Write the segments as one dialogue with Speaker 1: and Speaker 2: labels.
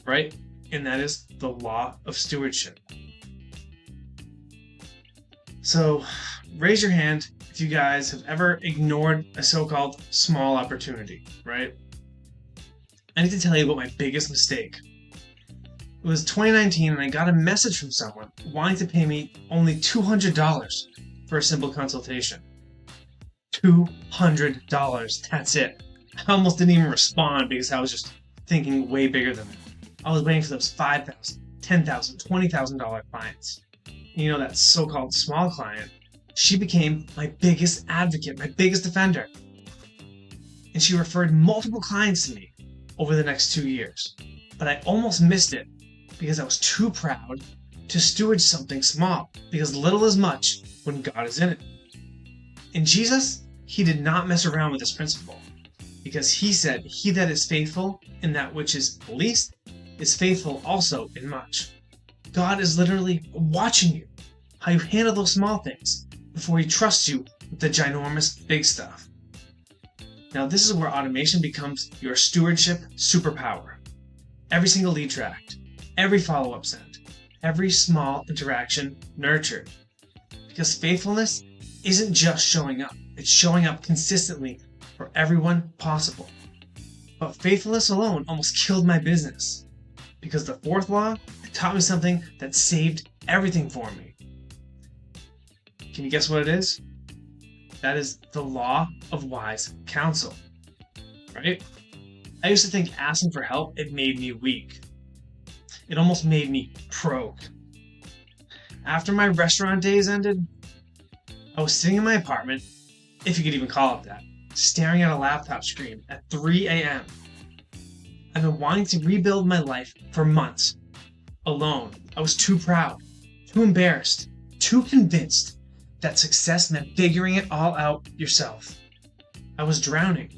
Speaker 1: right? And that is the Law of Stewardship. So raise your hand if you guys have ever ignored a so-called small opportunity, right? I need to tell you about my biggest mistake. It was 2019 and I got a message from someone wanting to pay me only $200 for a simple consultation. $200, that's it. I almost didn't even respond because I was just thinking way bigger than that. I was waiting for those $5,000, $10,000, $20,000 clients. You know, that so-called small client, she became my biggest advocate, my biggest defender. And she referred multiple clients to me over the next 2 years. But I almost missed it because I was too proud to steward something small, because little is much when God is in it. In Jesus, he did not mess around with this principle, because he said, "He that is faithful in that which is least is faithful also in much." God is literally watching you, how you handle those small things, before he trusts you with the ginormous big stuff. Now, this is where automation becomes your stewardship superpower. Every single lead tracked, every follow-up sent, every small interaction nurtured. Because faithfulness isn't just showing up, it's showing up consistently for everyone possible. But faithfulness alone almost killed my business, because the fourth law taught me something that saved everything for me. Can you guess what it is? That is the Law of Wise Counsel, right? I used to think asking for help, it made me weak. It almost made me broke. After my restaurant days ended, I was sitting in my apartment, if you could even call it that, staring at a laptop screen at 3 a.m. I've been wanting to rebuild my life for months. Alone, I was too proud, too embarrassed, too convinced that success meant figuring it all out yourself. I was drowning.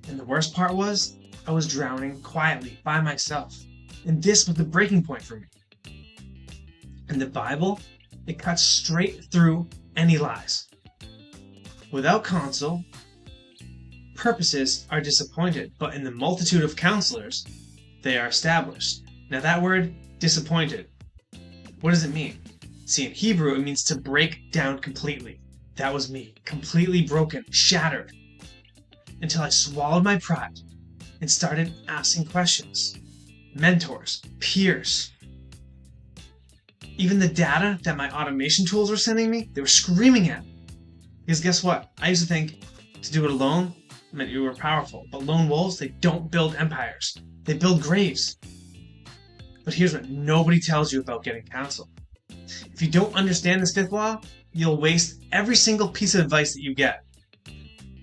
Speaker 1: And the worst part was, I was drowning quietly by myself. And this was the breaking point for me. And the Bible, it cuts straight through any lies. Without counsel, purposes are disappointed, but in the multitude of counselors, they are established. Now that word, disappointed, what does it mean? See, in Hebrew, it means to break down completely. That was me, completely broken, shattered, until I swallowed my pride and started asking questions. Mentors, peers, even the data that my automation tools were sending me, they were screaming at me. Because guess what? I used to think to do it alone meant you were powerful, but lone wolves, they don't build empires. They build graves. But here's what nobody tells you about getting counsel. If you don't understand this fifth law, you'll waste every single piece of advice that you get.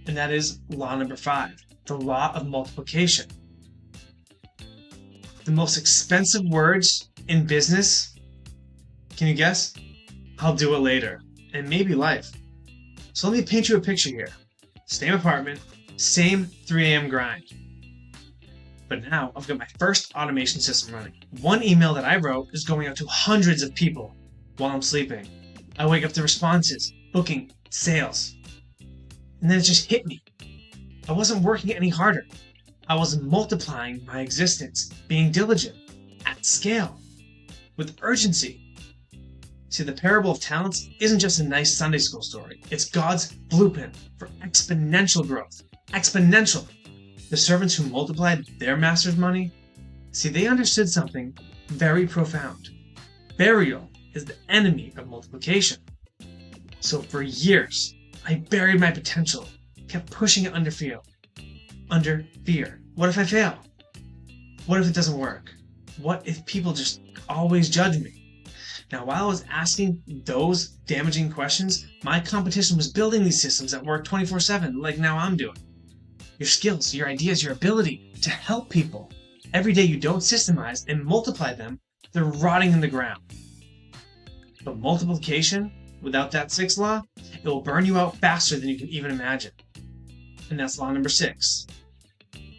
Speaker 1: And that is law number 5, the law of multiplication. The most expensive words in business, can you guess? I'll do it later, and maybe life. So let me paint you a picture here. Same apartment, same 3 a.m. grind. But now I've got my first automation system running. One email that I wrote is going out to hundreds of people while I'm sleeping. I wake up to responses, booking, sales. And then it just hit me. I wasn't working any harder. I was multiplying my existence, being diligent, at scale, with urgency. See, the parable of talents isn't just a nice Sunday school story. It's God's blueprint for exponential growth. Exponential. The servants who multiplied their master's money, see, they understood something very profound. Burial is the enemy of multiplication. So for years, I buried my potential, kept pushing it under fear. What if I fail? What if it doesn't work? What if people just always judge me? Now, while I was asking those damaging questions, my competition was building these systems that work 24/7, like now I'm doing. Your skills, your ideas, your ability to help people. Every day you don't systemize and multiply them, they're rotting in the ground. But multiplication, without that 6th law, it will burn you out faster than you can even imagine. And that's law number 6,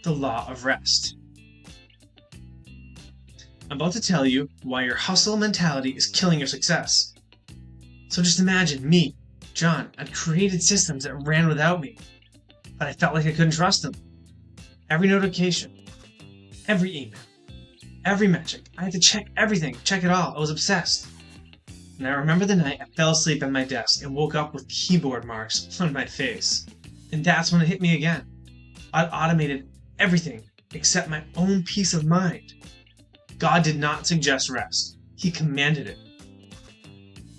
Speaker 1: the law of rest. I'm about to tell you why your hustle mentality is killing your success. So just imagine me, John, I'd created systems that ran without me, but I felt like I couldn't trust them. Every notification, every email, Every metric. I had to check everything, check it all. I was obsessed. And I remember the night I fell asleep at my desk and woke up with keyboard marks on my face. And that's when it hit me again. I'd automated everything except my own peace of mind. God did not suggest rest. He commanded it.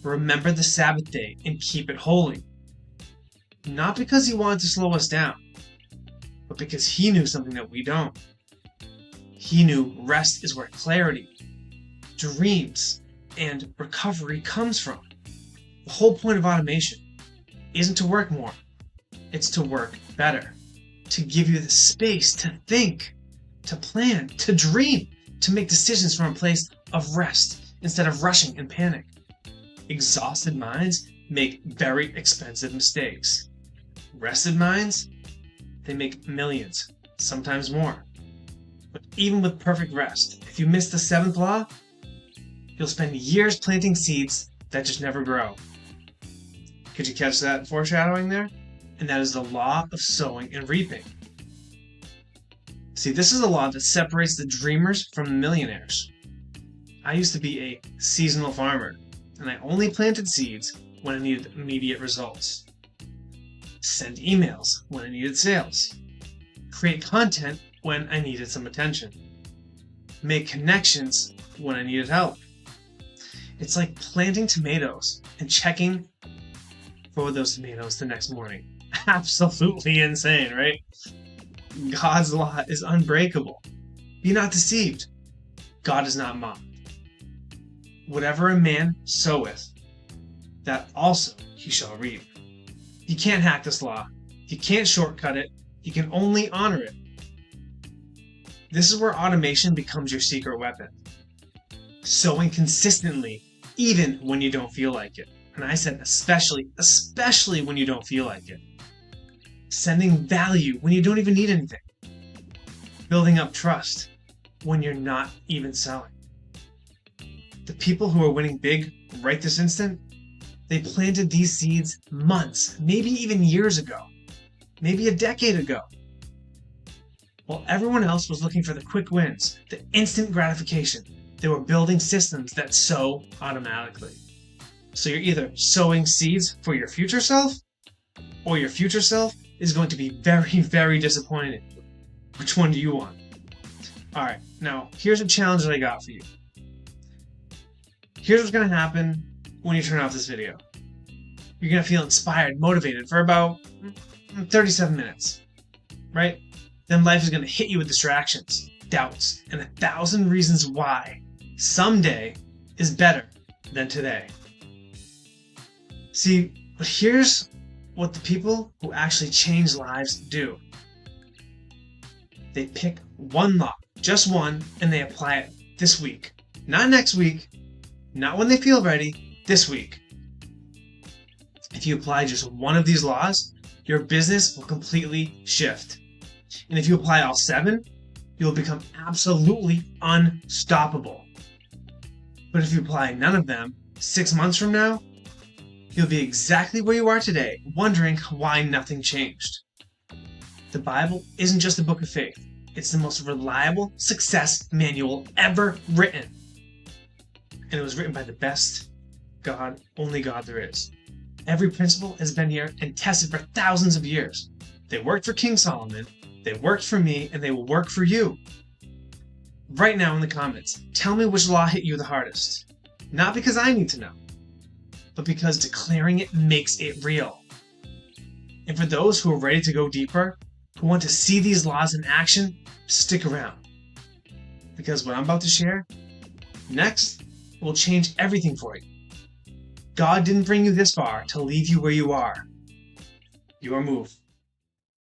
Speaker 1: Remember the Sabbath day and keep it holy. Not because he wanted to slow us down, but because he knew something that we don't. He knew rest is where clarity, dreams, and recovery comes from. The whole point of automation isn't to work more. It's to work better. To give you the space to think, to plan, to dream, to make decisions from a place of rest instead of rushing and panic. Exhausted minds make very expensive mistakes. Rested minds, they make millions, sometimes more. But even with perfect rest, if you miss the seventh law, you'll spend years planting seeds that just never grow. Could you catch that foreshadowing there? And that is the law of sowing and reaping. See, this is a law that separates the dreamers from the millionaires. I used to be a seasonal farmer, and I only planted seeds when I needed immediate results. Send emails when I needed sales. Create content when I needed some attention. Make connections when I needed help. It's like planting tomatoes and checking for those tomatoes the next morning. Absolutely insane, right? God's law is unbreakable. Be not deceived. God is not mocked. Whatever a man soweth, that also he shall reap. You can't hack this law. You can't shortcut it. You can only honor it. This is where automation becomes your secret weapon. Sowing consistently, even when you don't feel like it. And I said especially when you don't feel like it. Sending value when you don't even need anything. Building up trust when you're not even selling. The people who are winning big right this instant, they planted these seeds months, maybe even years ago, maybe a decade ago. While everyone else was looking for the quick wins, the instant gratification, they were building systems that sow automatically. So you're either sowing seeds for your future self, or your future self is going to be very, very disappointed. Which one do you want? Alright, now here's a challenge that I got for you. Here's what's going to happen when you turn off this video. You're going to feel inspired, motivated for about 37 minutes, right? Then life is going to hit you with distractions, doubts, and 1,000 reasons why someday is better than today. See, but here's what the people who actually change lives do. They pick one law, just one, and they apply it this week. Not next week, not when they feel ready, this week. If you apply just one of these laws, your business will completely shift. And if you apply all 7, you'll become absolutely unstoppable. But if you apply none of them, 6 months from now, you'll be exactly where you are today, wondering why nothing changed. The Bible isn't just a book of faith. It's the most reliable success manual ever written. And it was written by the best God, only God there is. Every principle has been here and tested for thousands of years. They worked for King Solomon, they worked for me, and they will work for you. Right now in the comments, tell me which law hit you the hardest. Not because I need to know, but because declaring it makes it real. And for those who are ready to go deeper, who want to see these laws in action, stick around. Because what I'm about to share next will change everything for you. God didn't bring you this far to leave you where you are. Your move.